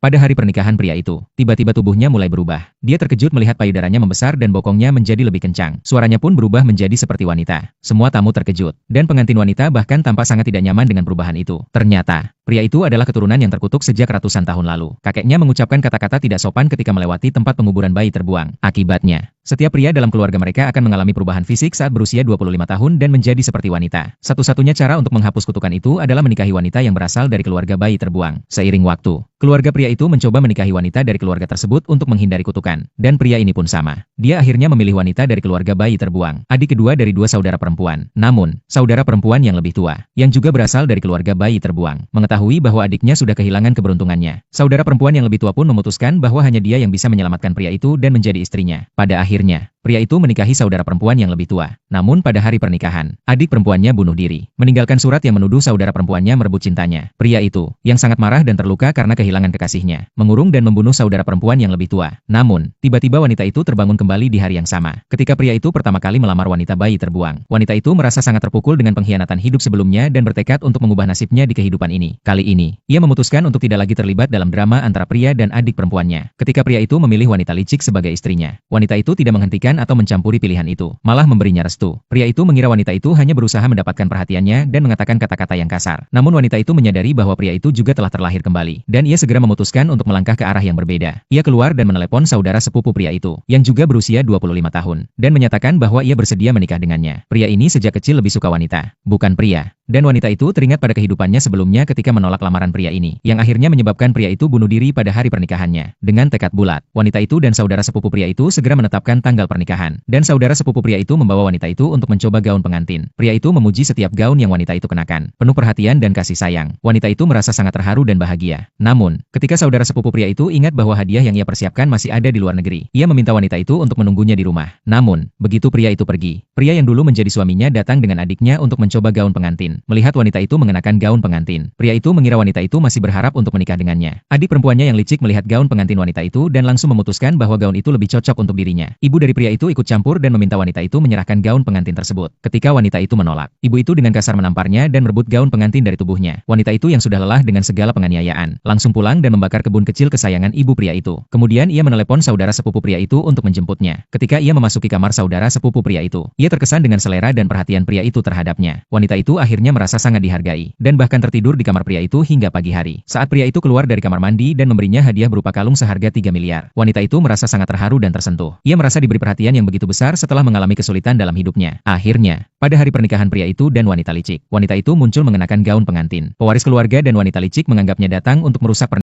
Pada hari pernikahan pria itu, tiba-tiba tubuhnya mulai berubah. Dia terkejut melihat payudaranya membesar dan bokongnya menjadi lebih kencang. Suaranya pun berubah menjadi seperti wanita. Semua tamu terkejut, dan pengantin wanita bahkan tampak sangat tidak nyaman dengan perubahan itu. Ternyata, pria itu adalah keturunan yang terkutuk sejak ratusan tahun lalu. Kakeknya mengucapkan kata-kata tidak sopan ketika melewati tempat penguburan bayi terbuang. Akibatnya, setiap pria dalam keluarga mereka akan mengalami perubahan fisik saat berusia 25 tahun dan menjadi seperti wanita. Satu-satunya cara untuk menghapus kutukan itu adalah menikahi wanita yang berasal dari keluarga bayi terbuang. Seiring waktu, keluarga pria itu mencoba menikahi wanita dari keluarga tersebut untuk menghindari kutukan. Dan pria ini pun sama. Dia akhirnya memilih wanita dari keluarga bayi terbuang, adik kedua dari dua saudara perempuan. Namun, saudara perempuan yang lebih tua, yang juga berasal dari keluarga bayi terbuang, mengetahui bahwa adiknya sudah kehilangan keberuntungannya. Saudara perempuan yang lebih tua pun memutuskan bahwa hanya dia yang bisa menyelamatkan pria itu dan menjadi istrinya. Pada akhirnya, pria itu menikahi saudara perempuan yang lebih tua. Namun pada hari pernikahan, adik perempuannya bunuh diri, meninggalkan surat yang menuduh saudara perempuannya merebut cintanya. Pria itu, yang sangat marah dan terluka karena kehilangan kekasihnya, mengurung dan membunuh saudara perempuan yang lebih tua. Namun, tiba-tiba wanita itu terbangun kembali di hari yang sama. Ketika pria itu pertama kali melamar wanita bayi terbuang, wanita itu merasa sangat terpukul dengan pengkhianatan hidup sebelumnya dan bertekad untuk mengubah nasibnya di kehidupan ini. Kali ini, ia memutuskan untuk tidak lagi terlibat dalam drama antara pria dan adik perempuannya. Ketika pria itu memilih wanita licik sebagai istrinya, wanita itu tidak menghentikan atau mencampuri pilihan itu, malah memberinya restu. Pria itu mengira wanita itu hanya berusaha mendapatkan perhatiannya dan mengatakan kata-kata yang kasar. Namun wanita itu menyadari bahwa pria itu juga telah terlahir kembali, dan ia segera memutuskan untuk melangkah ke arah yang berbeda. Ia keluar dan menelepon saudara sepupu pria itu, yang juga berusia 25 tahun, dan menyatakan bahwa ia bersedia menikah dengannya. Pria ini sejak kecil lebih suka wanita, bukan pria. Dan wanita itu teringat pada kehidupannya sebelumnya ketika menolak lamaran pria ini, yang akhirnya menyebabkan pria itu bunuh diri pada hari pernikahannya. Dengan tekad bulat, wanita itu dan saudara sepupu pria itu segera menetapkan tanggal pernikahan. Dan saudara sepupu pria itu membawa wanita itu untuk mencoba gaun pengantin. Pria itu memuji setiap gaun yang wanita itu kenakan, penuh perhatian dan kasih sayang. Wanita itu merasa sangat terharu dan bahagia. Namun, ketika saudara sepupu pria itu ingat bahwa hadiah yang ia persiapkan masih ada di luar negeri, ia meminta wanita itu untuk menunggunya di rumah. Namun, begitu pria itu pergi, pria yang dulu menjadi suaminya datang dengan adiknya untuk mencoba gaun pengantin. Melihat wanita itu mengenakan gaun pengantin, pria itu mengira wanita itu masih berharap untuk menikah dengannya. Adik perempuannya yang licik melihat gaun pengantin wanita itu dan langsung memutuskan bahwa gaun itu lebih cocok untuk dirinya. Ibu dari pria itu ikut campur dan meminta wanita itu menyerahkan gaun pengantin tersebut. Ketika wanita itu menolak, ibu itu dengan kasar menamparnya dan merebut gaun pengantin dari tubuhnya. Wanita itu yang sudah lelah dengan segala penganiayaan, langsung pulang dan membakar kebun kecil kesayangan ibu pria itu. Kemudian ia menelepon saudara sepupu pria itu untuk menjemputnya. Ketika ia memasuki kamar saudara sepupu pria itu, ia terkesan dengan selera dan perhatian pria itu terhadapnya. Wanita itu akhirnya merasa sangat dihargai, dan bahkan tertidur di kamar pria itu hingga pagi hari. Saat pria itu keluar dari kamar mandi dan memberinya hadiah berupa kalung seharga 3 miliar, wanita itu merasa sangat terharu dan tersentuh. Ia merasa diberi perhatian yang begitu besar setelah mengalami kesulitan dalam hidupnya. Akhirnya, pada hari pernikahan pria itu dan wanita licik, wanita itu muncul mengenakan gaun pengantin. Pewaris keluarga dan wanita licik menganggapnya datang untuk merusak pernikahan